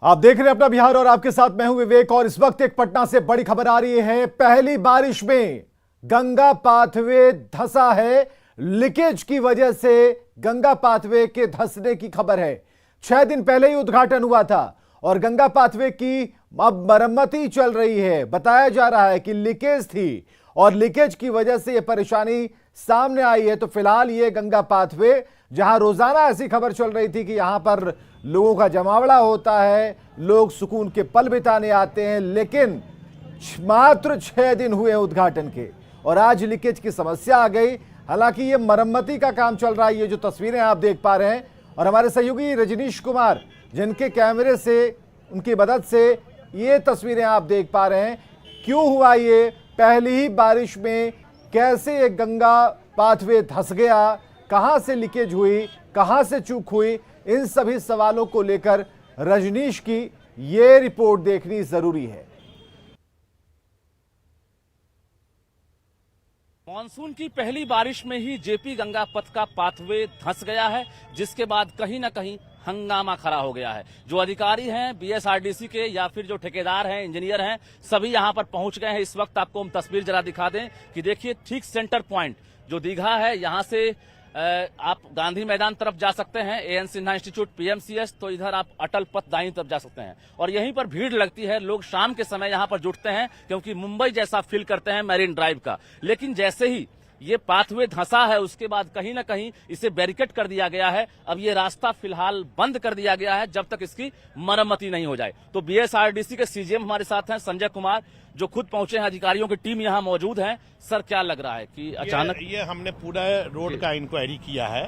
आप देख रहे हैं अपना बिहार और आपके साथ मैं हूं विवेक। और इस वक्त एक पटना से बड़ी खबर आ रही है। पहली बारिश में गंगा पाथवे धंसा है। लीकेज की वजह से गंगा पाथवे के धंसने की खबर है। 6 दिन पहले ही उद्घाटन हुआ था और गंगा पाथवे की अब मरम्मती चल रही है। बताया जा रहा है कि लीकेज थी और लीकेज की वजह से यह परेशानी सामने आई है। तो फिलहाल ये गंगा पाथवे, जहां रोजाना ऐसी खबर चल रही थी कि यहां पर लोगों का जमावड़ा होता है, लोग सुकून के पल बिताने आते हैं, लेकिन मात्र 6 दिन हुए उद्घाटन के और आज लीकेज की समस्या आ गई। हालांकि ये मरम्मती का काम चल रहा है। ये जो तस्वीरें आप देख पा रहे हैं और हमारे सहयोगी रजनीश कुमार, जिनके कैमरे से, उनकी मदद से ये तस्वीरें आप देख पा रहे हैं। क्यों हुआ ये? पहली ही बारिश में कैसे एक गंगा पाथवे धंस गया, कहां से लीकेज हुई, कहां से चूक हुई, इन सभी सवालों को लेकर रजनीश की ये रिपोर्ट देखनी जरूरी है। मॉनसून की पहली बारिश में ही जेपी गंगा पथ का पाथवे धंस गया है, जिसके बाद कहीं ना कहीं हंगामा खड़ा हो गया है। जो अधिकारी हैं बीएसआरडीसी के या फिर जो ठेकेदार हैं, इंजीनियर हैं, सभी यहां पर पहुंच गए हैं। इस वक्त आपको हम तस्वीर जरा दिखा दें कि देखिए ठीक सेंटर पॉइंट जो दीघा है, यहां से आप गांधी मैदान तरफ जा सकते हैं, एएन सिन्हा इंस्टीट्यूट, पीएमसीएस, तो इधर आप अटल पथ दाहिनी तरफ जा सकते हैं। और यहीं पर भीड़ लगती है, लोग शाम के समय यहां पर जुटते हैं क्योंकि मुंबई जैसा फील करते हैं मैरीन ड्राइव का। लेकिन जैसे ही ये पाथवे धंसा है, उसके बाद कहीं ना कहीं इसे बैरिकेड कर दिया गया है। अब ये रास्ता फिलहाल बंद कर दिया गया है जब तक इसकी मरम्मती नहीं हो जाए। तो बीएसआरडीसी के सीजीएम हमारे साथ हैं संजय कुमार, जो खुद पहुंचे हैं, अधिकारियों की टीम यहां मौजूद है। सर, क्या लग रहा है कि अचानक ये हमने पूरा रोड का इंक्वायरी किया है।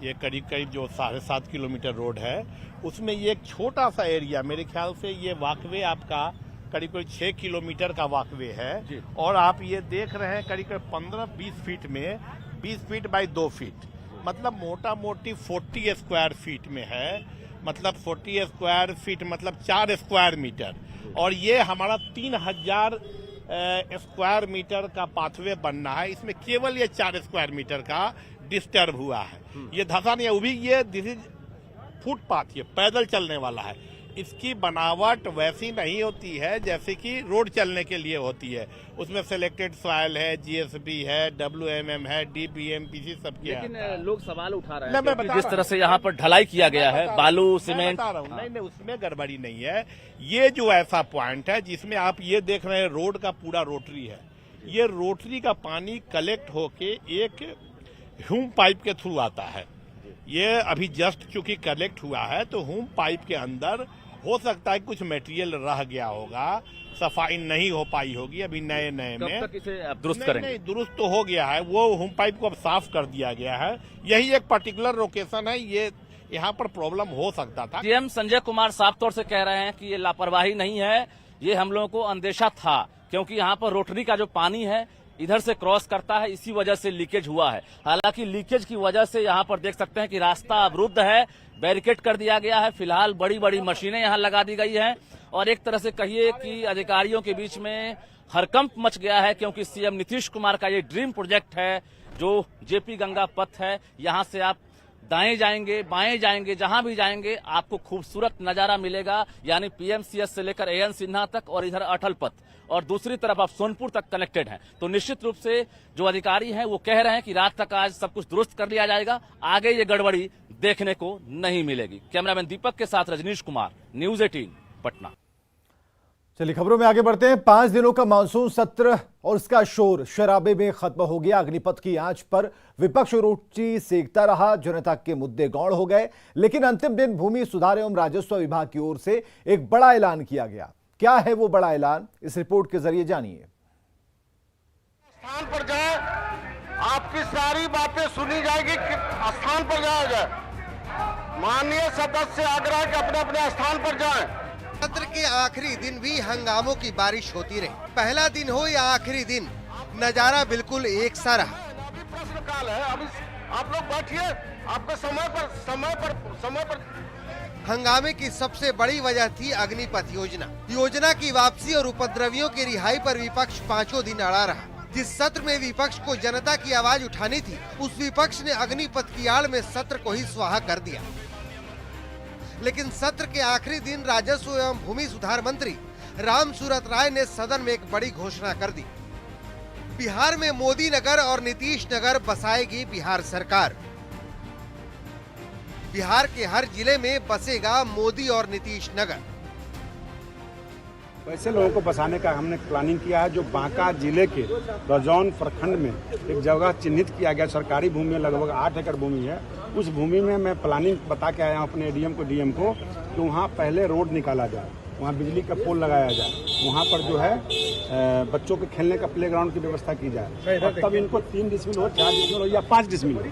ये करीब करीब जो 7.5 किलोमीटर रोड है, उसमें ये एक छोटा सा एरिया, मेरे ख्याल से ये वॉकवे आपका करीब करीब 6 किलोमीटर का वॉकवे है। और आप ये देख रहे हैं करीब करीब 15-20 फीट में, 20 फीट बाई 2 फीट, मतलब मोटा मोटी 40 स्क्वायर फीट में है। मतलब 40 स्क्वायर फीट मतलब 4 स्क्वायर मीटर। और ये हमारा 3000 स्क्वायर मीटर का पाथवे बनना है। इसमें केवल ये 4 स्क्वायर मीटर का डिस्टर्ब हुआ है। ये धंसा नहीं है। वो भी ये दिस इज फुटपाथ, ये पैदल चलने वाला है। इसकी बनावट वैसी नहीं होती है जैसे कि रोड चलने के लिए होती है। उसमें सिलेक्टेड सॉइल है, जीएसबी है, WMM है, DPMPC सब किया। लेकिन लोग सवाल उठा रहे हैं कि जिस तरह से यहाँ पर ढलाई किया गया है, बालू सीमेंट, नहीं, उसमें गड़बड़ी नहीं है। ये जो ऐसा पॉइंट है जिसमें आप ये देख रहे हैं, रोड का पूरा रोटरी है। ये रोटरी का पानी कलेक्ट होके एक ह्यूम पाइप के थ्रू आता है। ये अभी जस्ट चूंकि कलेक्ट हुआ है, तो ह्यूम पाइप के अंदर हो सकता है कुछ मटेरियल रह गया होगा, सफाई नहीं हो पाई होगी अभी नए में। कब तक इसे आप दुरुस्त करेंगे? नहीं, दुरुस्त तो हो गया है। वो होम पाइप को अब साफ कर दिया गया है। यही एक पर्टिकुलर लोकेशन है, ये यहाँ पर प्रॉब्लम हो सकता था। सीएम संजय कुमार साफ तौर से कह रहे हैं कि ये लापरवाही नहीं है, ये हम लोगों को अंदेशा था, क्योंकि यहाँ पर रोटरी का जो पानी है इधर से क्रॉस करता है, इसी वजह से लीकेज हुआ है। हालांकि लीकेज की वजह से यहाँ पर देख सकते हैं कि रास्ता अवरुद्ध है, बैरिकेड कर दिया गया है। फिलहाल बड़ी बड़ी मशीनें यहाँ लगा दी गई हैं और एक तरह से कहिए कि अधिकारियों के बीच में हड़कंप मच गया है, क्योंकि सीएम नीतीश कुमार का ये ड्रीम प्रोजेक्ट है जो जेपी गंगा पथ है। यहाँ से आप दाएं जाएंगे, बाएं जाएंगे, जहां भी जाएंगे आपको खूबसूरत नजारा मिलेगा, यानी पीएमसीएस से लेकर एएन सिन्हा तक और इधर अटल पथ, और दूसरी तरफ आप सोनपुर तक कनेक्टेड हैं। तो निश्चित रूप से जो अधिकारी हैं वो कह रहे हैं कि रात तक आज सब कुछ दुरुस्त कर लिया जाएगा, आगे ये गड़बड़ी देखने को नहीं मिलेगी। कैमरामैन दीपक के साथ रजनीश कुमार, न्यूज 18 पटना। चलिए खबरों में आगे बढ़ते हैं। 5 दिनों का मानसून सत्र और इसका शोर शराबे में खत्म हो गया। अग्निपथ की आंच पर विपक्ष रोटी सेकता रहा, जनता के मुद्दे गौण हो गए। लेकिन अंतिम दिन भूमि सुधार एवं राजस्व विभाग की ओर से एक बड़ा ऐलान किया गया। क्या है वो बड़ा ऐलान, इस रिपोर्ट के जरिए जानिए। स्थान पर जाए, आपकी सारी बातें सुनी जाएगी। स्थान पर जाया जाए। माननीय सदस्य आग्रह के अपने अपने स्थान पर जाएं। सत्र के आखिरी दिन भी हंगामों की बारिश होती रही। पहला दिन हो या आखिरी दिन, नजारा बिल्कुल एक सा रहा। अभी प्रश्नकाल है, अभी आप लोग बैठिए, आपके समय पर हंगामे की सबसे बड़ी वजह थी अग्निपथ योजना की वापसी और उपद्रवियों की रिहाई पर विपक्ष 5 दिन अड़ा रहा। जिस सत्र में विपक्ष को जनता की आवाज उठानी थी, उस विपक्ष ने अग्निपथ की आड़ में सत्र को ही स्वाहा कर दिया। लेकिन सत्र के आखिरी दिन राजस्व एवं भूमि सुधार मंत्री राम सूरत राय ने सदन में एक बड़ी घोषणा कर दी। बिहार में मोदी नगर और नीतीश नगर बसाएगी बिहार सरकार। बिहार के हर जिले में बसेगा मोदी और नीतीश नगर। वैसे लोगों को बसाने का हमने प्लानिंग किया है। जो बांका जिले के रजौन प्रखंड में एक जगह चिन्हित किया गया, सरकारी भूमि में लगभग 8 एकड़ भूमि है। उस भूमि में मैं प्लानिंग बता के आया हूँ अपने एडीएम को, डीएम को, कि वहाँ पहले रोड निकाला जाए, वहाँ बिजली का पोल लगाया जाए, वहाँ पर जो है बच्चों के खेलने का प्लेग्राउंड की व्यवस्था की जाए, और तब इनको 3 डिसमिल हो, 4 डिसमिल हो या 5 डिसमिल हो,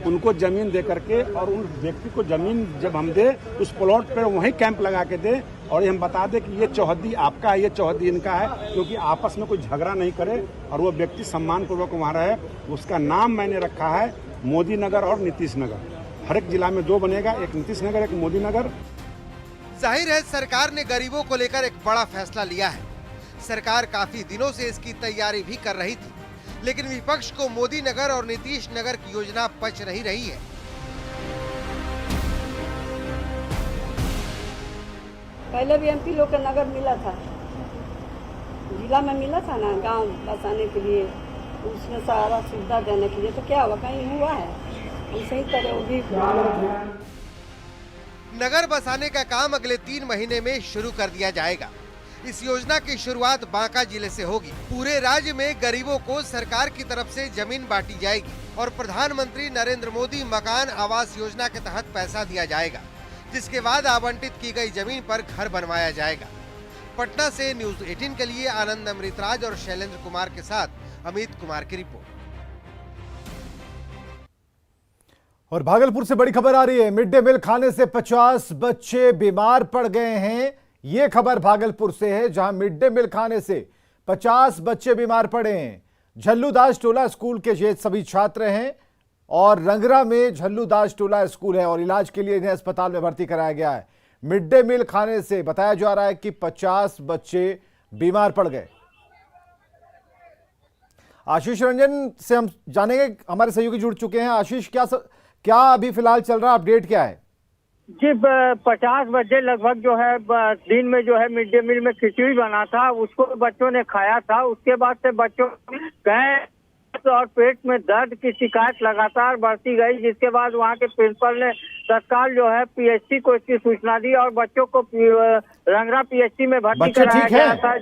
उनको जमीन दे करके, और उन व्यक्ति को जमीन जब हम दे उस प्लॉट पर वहीं कैंप लगा के दे, और ये हम बता दें कि ये चौहद्दी आपका है, ये चौहद्दी इनका है, क्योंकि आपस में कोई झगड़ा नहीं करे और वो व्यक्ति सम्मान पूर्वक वहाँ रहे। उसका नाम मैंने रखा है मोदी नगर और नीतीश नगर। हर एक जिला में 2 बनेगा, एक नीतीश नगर, एक मोदी नगर। जाहिर है सरकार ने गरीबों को लेकर एक बड़ा फैसला लिया है। सरकार काफी दिनों से इसकी तैयारी भी कर रही थी, लेकिन विपक्ष को मोदी नगर और नीतीश नगर की योजना पच नहीं रही है। पहले भी एमपी लोग का नगर मिला था, जिला में मिला था ना, गांव बसाने के लिए, उसमें सारा सुविधा देने के लिए। तो क्या हुआ, कहीं हुआ है? हम सही तरह वो भी नगर बसाने का काम अगले 3 महीने में शुरू कर दिया जाएगा। इस योजना की शुरुआत बांका जिले से होगी। पूरे राज्य में गरीबों को सरकार की तरफ से जमीन बांटी जाएगी और प्रधानमंत्री नरेंद्र मोदी मकान आवास योजना के तहत पैसा दिया जाएगा, जिसके बाद आवंटित की गई जमीन पर घर बनवाया जाएगा। पटना से न्यूज 18 के लिए आनंद अमृतराज और शैलेंद्र कुमार के साथ अमित कुमार की रिपोर्ट। और भागलपुर से बड़ी खबर आ रही है, मिड डे मील खाने से 50 बच्चे बीमार पड़ गए हैं। यह खबर भागलपुर से है, जहां मिड डे मील खाने से 50 बच्चे बीमार पड़े हैं। झल्लूदास टोला स्कूल के ये सभी छात्र हैं और रंगरा में झल्लूदास टोला स्कूल है और इलाज के लिए इन्हें अस्पताल में भर्ती कराया गया है। मिड डे मील खाने से बताया जा रहा है कि 50 बच्चे बीमार पड़ गए। आशीष रंजन से हम जानेंगे, हमारे सहयोगी जुड़ चुके हैं। आशीष, क्या अभी फिलहाल चल रहा, अपडेट क्या है? जी 50 बच्चे लगभग जो है दिन में जो है मिड डे मील में खिचड़ी बना था, उसको बच्चों ने खाया था। उसके बाद से बच्चों गैस और पेट में दर्द की शिकायत लगातार बढ़ती गई, जिसके बाद वहां के प्रिंसिपल ने तत्काल जो है पीएचसी को इसकी सूचना दी और बच्चों को रंगरा पीएचसी में भर्ती कराया गया था।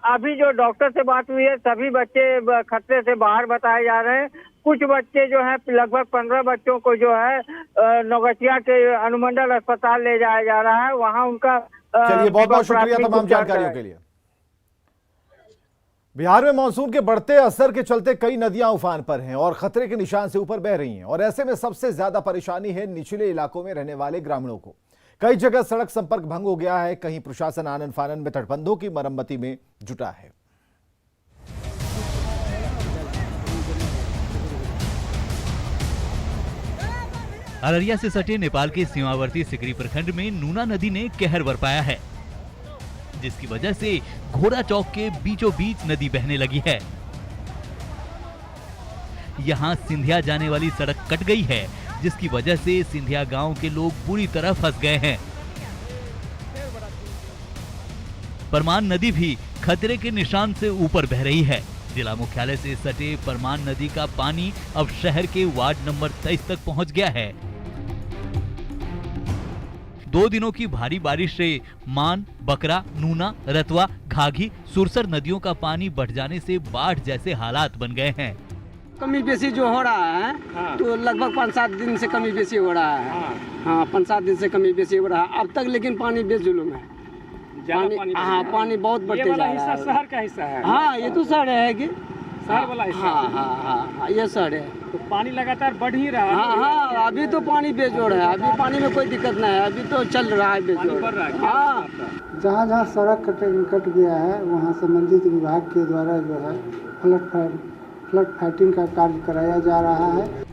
अभी जो डॉक्टर से बात हुई है, सभी बच्चे खतरे से बाहर बताए जा रहे हैं। कुछ बच्चे जो है, लगभग 15 बच्चों को जो है नौगछिया के अनुमंडल अस्पताल ले जाया जा रहा है, वहां उनका चलिए, बहुत बहुत शुक्रिया तमाम जानकारियों के लिए। बिहार में मानसून के बढ़ते असर के चलते कई नदियां उफान पर हैं और खतरे के निशान से ऊपर बह रही हैं, और ऐसे में सबसे ज्यादा परेशानी है निचले इलाकों में रहने वाले ग्रामीणों को। कई जगह सड़क संपर्क भंग हो गया है, कहीं प्रशासन आनन फानन में तटबंधों की मरम्मती में जुटा है। अररिया से सटे नेपाल के सीमावर्ती सिकरी प्रखंड में नूना नदी ने कहर बरपाया है, जिसकी वजह से घोड़ा चौक के बीचों बीच नदी बहने लगी है। यहाँ सिंधिया जाने वाली सड़क कट गई है, जिसकी वजह से सिंधिया गांव के लोग बुरी तरह फंस गए हैं। परमान नदी भी खतरे के निशान से ऊपर बह रही है। जिला मुख्यालय से सटे परमान नदी का पानी अब शहर के वार्ड नंबर 23 तक पहुंच गया है। 2 दिनों की भारी बारिश से मान, बकरा, नूना, रतवा, घाघी, सुरसर नदियों का पानी बढ़ जाने से बाढ़ जैसे हालात बन गए हैं। कमी बेसी जो हो रहा है, हाँ। तो लगभग 5-7 दिन से कमी बेसी हो रहा है। हाँ 5-7 दिन से कमी बेसी हो रहा है अब तक, लेकिन पानी बेजुलूम है। पानी बहुत बढ़ते जा रहा है। शहर का हिस्सा है। हाँ, ये तो शहर है कि शहर वाला हिस्सा। हाँ, ये शहर है। तो पानी लगातार बढ़ ही रहा है। हाँ, अभी तो पानी बेजोड़ है, अभी पानी में कोई दिक्कत नहीं है, अभी तो चल रहा है बेजोड़। हाँ, जहाँ जहाँ सड़क कट गया है, वहाँ संबंधित विभाग के द्वारा जो है फ्लड फाइटिंग का कार्य कराया जा रहा है।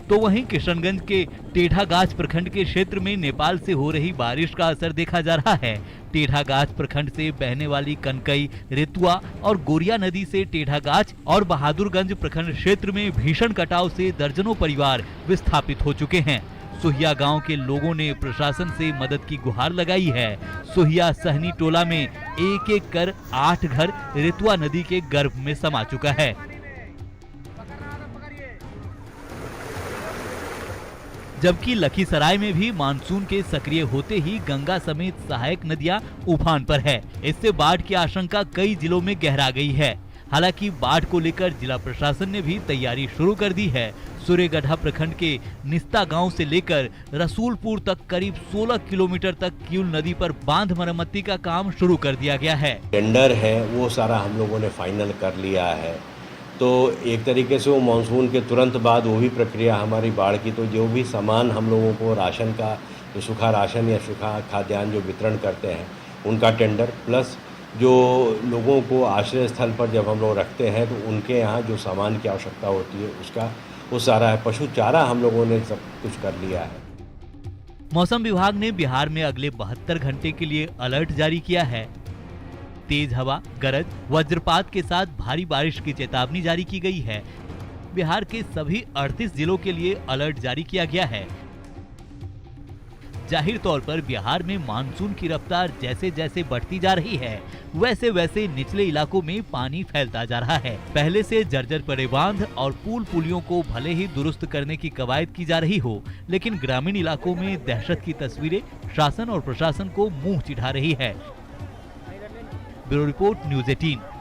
तो वहीं किशनगंज के टेढ़ागाछ प्रखंड के क्षेत्र में नेपाल से हो रही बारिश का असर देखा जा रहा है। टेढ़ागाछ प्रखंड से बहने वाली कनकई, रेतुआ और गोरिया नदी से टेढ़ागाछ और बहादुरगंज प्रखंड क्षेत्र में भीषण कटाव से दर्जनों परिवार विस्थापित हो चुके हैं। सोहिया गांव के लोगों ने प्रशासन से मदद की गुहार लगाई है। सोहिया सहनी टोला में एक एक कर 8 घर रेतुआ नदी के गर्भ में समा चुका है। जबकि लखीसराय में भी मानसून के सक्रिय होते ही गंगा समेत सहायक नदियां उफान पर है। इससे बाढ़ की आशंका कई जिलों में गहरा गई है। हालांकि बाढ़ को लेकर जिला प्रशासन ने भी तैयारी शुरू कर दी है। सूर्यगढ़ा प्रखंड के निस्ता गांव से लेकर रसूलपुर तक करीब 16 किलोमीटर तक किउल नदी पर बांध मरम्मती का काम शुरू कर दिया गया है। टेंडर है वो सारा हम लोगों ने फाइनल कर लिया है, तो एक तरीके से वो मानसून के तुरंत बाद वो भी प्रक्रिया हमारी बाढ़ की, तो जो भी सामान हम लोगों को राशन का, जो सूखा राशन या सूखा खाद्यान्न जो वितरण करते हैं उनका टेंडर, प्लस जो लोगों को आश्रय स्थल पर जब हम लोग रखते हैं तो उनके यहाँ जो सामान की आवश्यकता होती है उसका वो सारा है। पशु चारा हम लोगों ने सब कुछ कर लिया है। मौसम विभाग ने बिहार में अगले 72 घंटे के लिए अलर्ट जारी किया है। तेज हवा, गरज, वज्रपात के साथ भारी बारिश की चेतावनी जारी की गई है। बिहार के सभी 38 जिलों के लिए अलर्ट जारी किया गया है। जाहिर तौर पर बिहार में मानसून की रफ्तार जैसे जैसे बढ़ती जा रही है, वैसे वैसे निचले इलाकों में पानी फैलता जा रहा है। पहले से जर्जर पड़े बांध और पुल पुलियों को भले ही दुरुस्त करने की कवायद की जा रही हो, लेकिन ग्रामीण इलाकों में दहशत की तस्वीरें शासन और प्रशासन को मुंह चिढ़ा रही है। Bureau report, news 18।